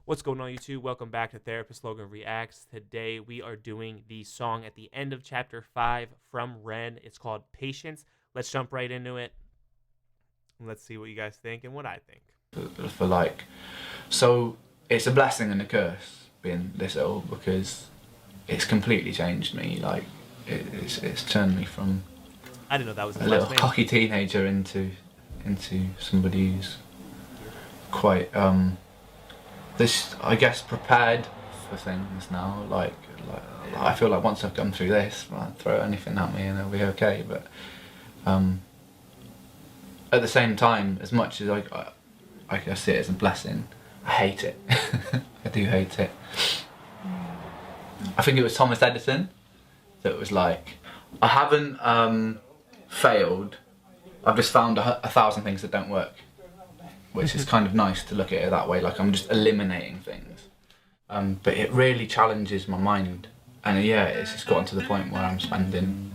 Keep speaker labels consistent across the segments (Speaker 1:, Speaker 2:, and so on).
Speaker 1: What's going on, YouTube? Welcome back to Therapist Logan Reacts. Today we are doing the song at the end of Chapter 5 from Ren. It's called Patience. Let's jump right into it. Let's see what you guys think and what I think.
Speaker 2: So it's a blessing and a curse being this ill because it's completely changed me. Like, it's turned me from
Speaker 1: I didn't know that was
Speaker 2: a little cocky teenager into somebody who's quite I guess prepared for things now. Like I feel like once I've gone through this, I'll throw anything at me and it'll be okay. But at the same time, as much as I see it as a blessing, I hate it. I do hate it. I think it was Thomas Edison that was like, I haven't failed, I've just found a thousand things that don't work. Which is kind of nice to look at it that way, like I'm just eliminating things. But it really challenges my mind. And yeah, it's just gotten to the point where I'm spending,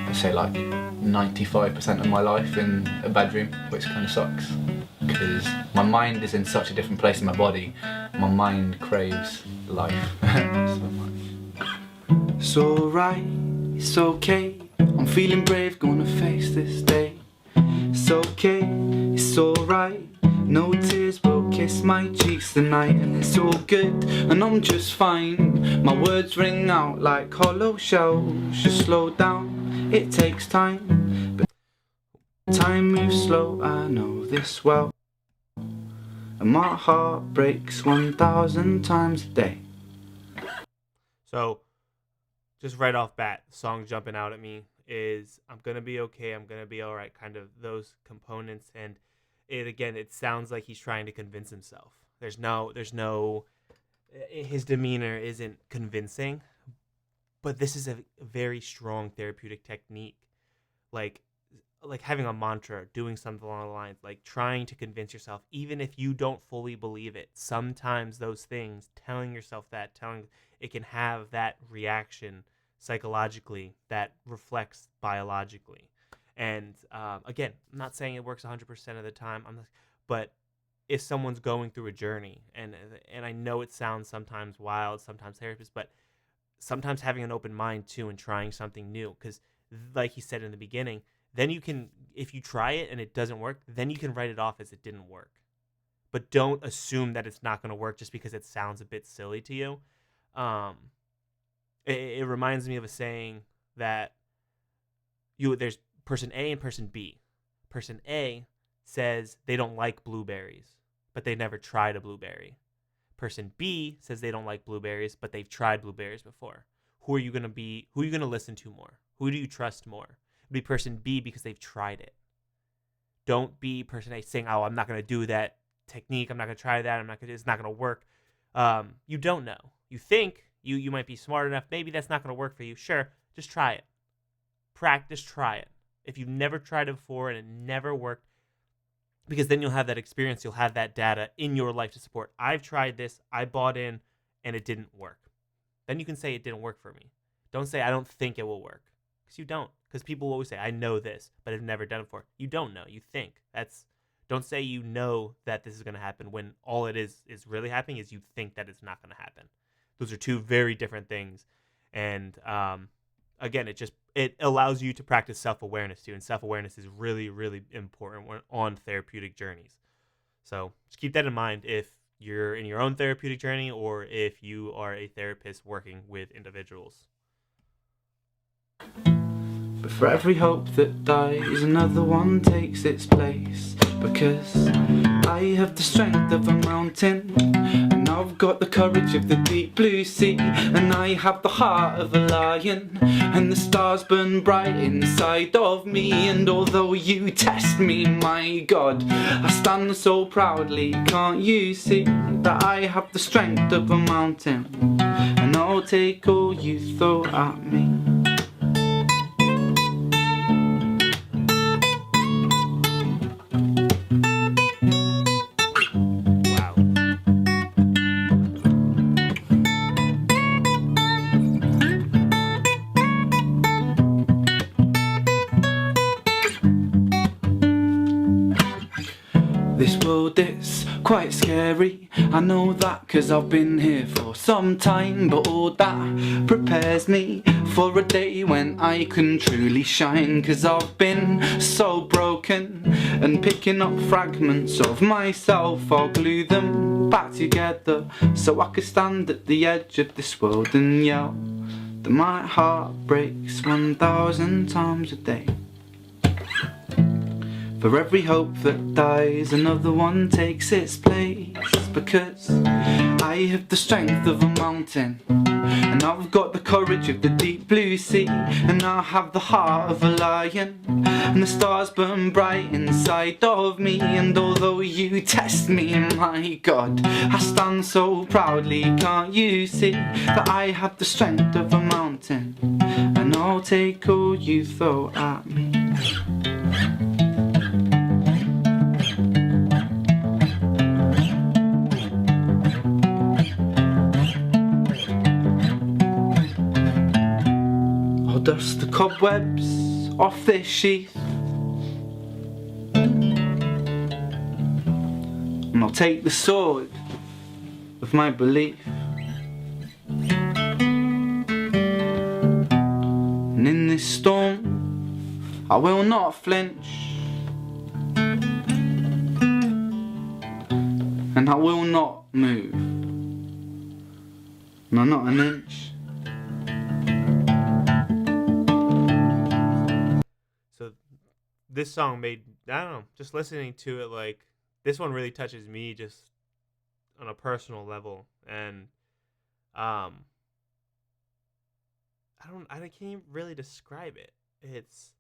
Speaker 2: let's say, like 95% of my life in a bedroom, which kind of sucks. Because my mind is in such a different place in my body. My mind craves life so much. It's alright, it's okay. I'm feeling brave, gonna face this day. It's okay, it's alright. No tears will kiss my cheeks tonight, and it's all good, and I'm just fine. My words ring out like hollow shells. Just slow down, it takes time, but time moves slow, I know this well. And my heart breaks 1,000 times a day.
Speaker 1: So, just right off bat, the song jumping out at me is I'm gonna be okay, I'm gonna be alright, kind of those components. And it sounds like he's trying to convince himself. There's no his demeanor isn't convincing, but this is a very strong therapeutic technique. Like having a mantra, doing something along the lines, like trying to convince yourself, even if you don't fully believe it. Sometimes those things, telling yourself that, it can have that reaction psychologically that reflects biologically. And again, I'm not saying it works 100% of the time, but if someone's going through a journey, and I know it sounds sometimes wild, sometimes therapist, but sometimes having an open mind too and trying something new, because like he said in the beginning, then you can, if you try it and it doesn't work, then you can write it off as it didn't work. But don't assume that it's not going to work just because it sounds a bit silly to you. It reminds me of a saying that there's person A and person B. Person A says they don't like blueberries, but they never tried a blueberry. Person B says they don't like blueberries, but they've tried blueberries before. Who are you going to listen to more? Who do you trust more? It'd be person B because they've tried it. Don't be person A saying, "Oh, I'm not going to do that technique. I'm not going to try that. It's not going to work." You don't know. You think you might be smart enough. Maybe that's not going to work for you. Sure, just try it. Practice, try it. If you've never tried it before and it never worked, because then you'll have that experience, you'll have that data in your life to support. I've tried this, I bought in, and it didn't work. Then you can say it didn't work for me. Don't say I don't think it will work, because you don't. Because people always say, I know this, but I've never done it before. You don't know, you think. Don't say you know that this is going to happen when all it is really happening is you think that it's not going to happen. Those are two very different things. And again, it allows you to practice self-awareness too, and self-awareness is really, really important when on therapeutic journeys. So just keep that in mind if you're in your own therapeutic journey or if you are a therapist working with individuals.
Speaker 2: But for every hope that dies, another one takes its place. Because I have the strength of a mountain, and I've got the courage of the deep blue sea, and I have the heart of a lion, and the stars burn bright inside of me. And although you test me, my God, I stand so proudly. Can't you see that I have the strength of a mountain, and I'll take all you throw at me. This world is
Speaker 3: quite scary. I know that 'cause I've been here for some time, but all that prepares me for a day when I can truly shine. 'Cause I've been so broken, and picking up fragments of myself, I'll glue them back together so I can stand at the edge of this world and yell that my heart breaks 1,000 times a day. For every hope that dies, another one takes its place. Because I have the strength of a mountain, and I've got the courage of the deep blue sea, and I have the heart of a lion, and the stars burn bright inside of me. And although you test me, my God, I stand so proudly. Can't you see that I have the strength of a mountain, and I'll take all you throw at me. I'll dust the cobwebs off this sheath, and I'll take the sword of my belief, and in this storm I will not flinch, and I will not move, no, not an inch.
Speaker 1: So this song made, I don't know, just listening to it, like, this one really touches me just on a personal level. And I can't really describe it. It's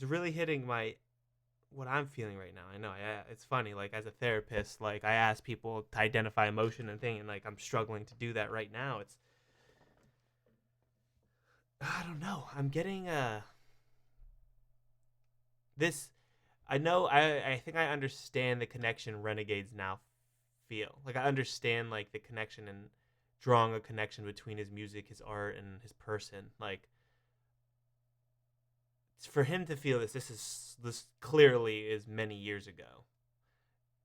Speaker 1: really hitting what I'm feeling right now. I know, it's funny, like, as a therapist, like, I ask people to identify emotion and thing, and like, I'm struggling to do that right now. I don't know, I'm getting this. I know, I think I understand the connection Renegades now feel. Like, I understand, like, the connection and drawing a connection between his music, his art, and his person. Like, for him to feel this clearly is many years ago.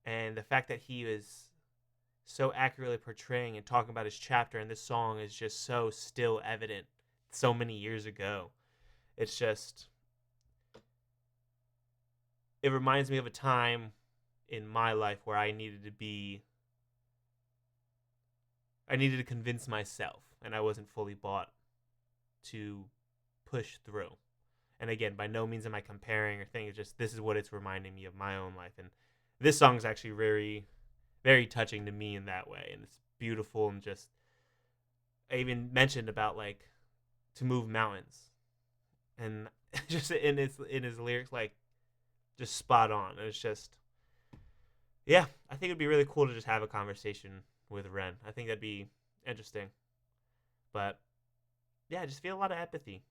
Speaker 1: And the fact that he is so accurately portraying and talking about his chapter in this song is just so still evident so many years ago. It's just, it reminds me of a time in my life where I needed to convince myself, and I wasn't fully bought to push through. And again, by no means am I comparing or thing. It's just, this is what it's reminding me of my own life. And this song is actually very, very touching to me in that way. And it's beautiful, and just, I even mentioned about, like, to move mountains. And just in his lyrics, like, just spot on. It's just, yeah, I think it'd be really cool to just have a conversation with Ren. I think that'd be interesting. But yeah, I just feel a lot of empathy.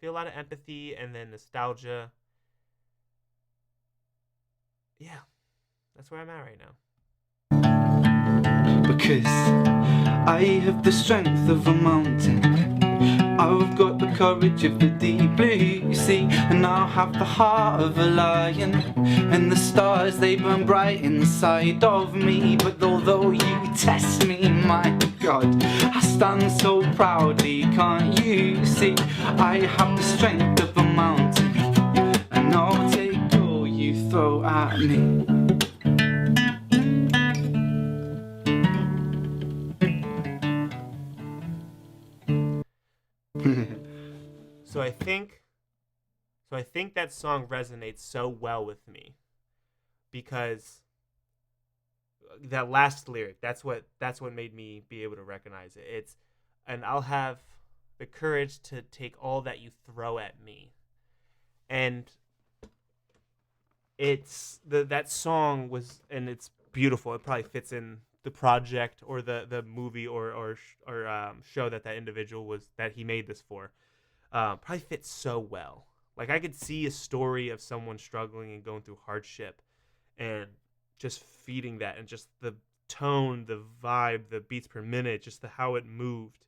Speaker 1: And then nostalgia. Yeah, that's where I'm at right now.
Speaker 3: Because I have the strength of a mountain, I've got the courage of the deep blue sea, and I'll have the heart of a lion, and the stars, they burn bright inside of me. But although you test me, my God, I stand so proudly. Can't you see I have the strength of a mountain, and I'll take all you throw at me.
Speaker 1: So I think that song resonates so well with me, because that last lyric, that's what made me be able to recognize it. And I'll have the courage to take all that you throw at me. And it's that song was, and it's beautiful. It probably fits in the project or the movie or show that individual was, that he made this for. Probably fits so well. Like, I could see a story of someone struggling and going through hardship, and just feeding that, and just the tone, the vibe, the beats per minute, just how it moved,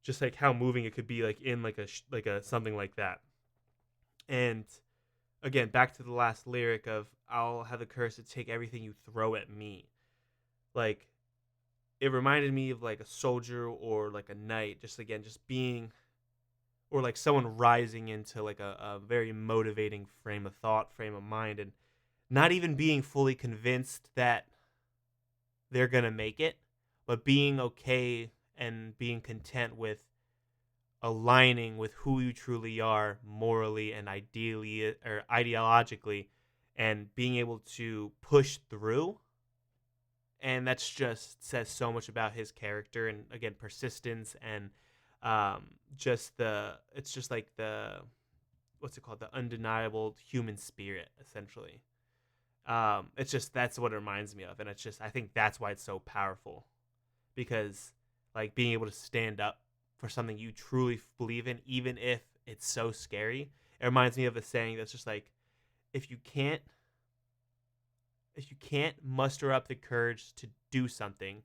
Speaker 1: just like how moving it could be, like in like a something like that. And again, back to the last lyric of I'll have the courage to take everything you throw at me. Like, it reminded me of like a soldier or like a knight, just again, just being, or like someone rising into like a very motivating frame of thought, frame of mind, and not even being fully convinced that they're going to make it, but being okay and being content with aligning with who you truly are morally and ideally or ideologically, and being able to push through. And that's just says so much about his character, and again, persistence, and just the it's just like the what's it called, the undeniable human spirit, essentially. It's just that's what it reminds me of, and it's just I think that's why it's so powerful, because like being able to stand up for something you truly believe in, even if it's so scary. It reminds me of a saying that's just like, if you can't muster up the courage to do something,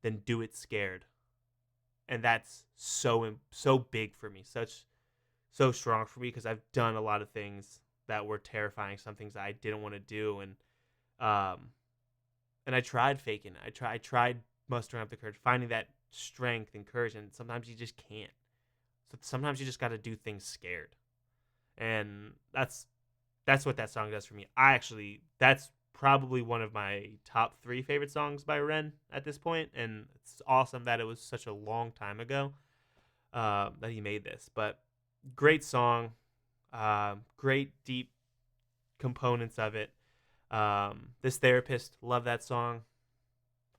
Speaker 1: then do it scared. And that's so big for me, so strong for me, because I've done a lot of things that were terrifying, some things that I didn't want to do, um, and I tried faking it. I tried mustering up the courage, finding that strength and courage, and sometimes you just can't. So sometimes you just got to do things scared, and that's what that song does for me. That's probably one of my top 3 favorite songs by Ren at this point, and it's awesome that it was such a long time ago that he made this. But great song, great deep components of it. This Therapist, love that song,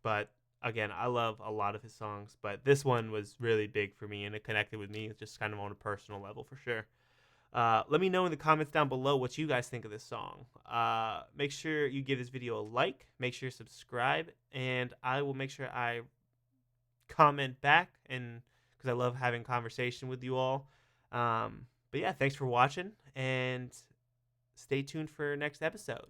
Speaker 1: but again, I love a lot of his songs, but this one was really big for me, and it connected with me just kind of on a personal level for sure. Let me know in the comments down below what you guys think of this song. Make sure you give this video a like, make sure you subscribe, and I will make sure I comment back, and because I love having conversation with you all. But yeah, thanks for watching, and stay tuned for next episode.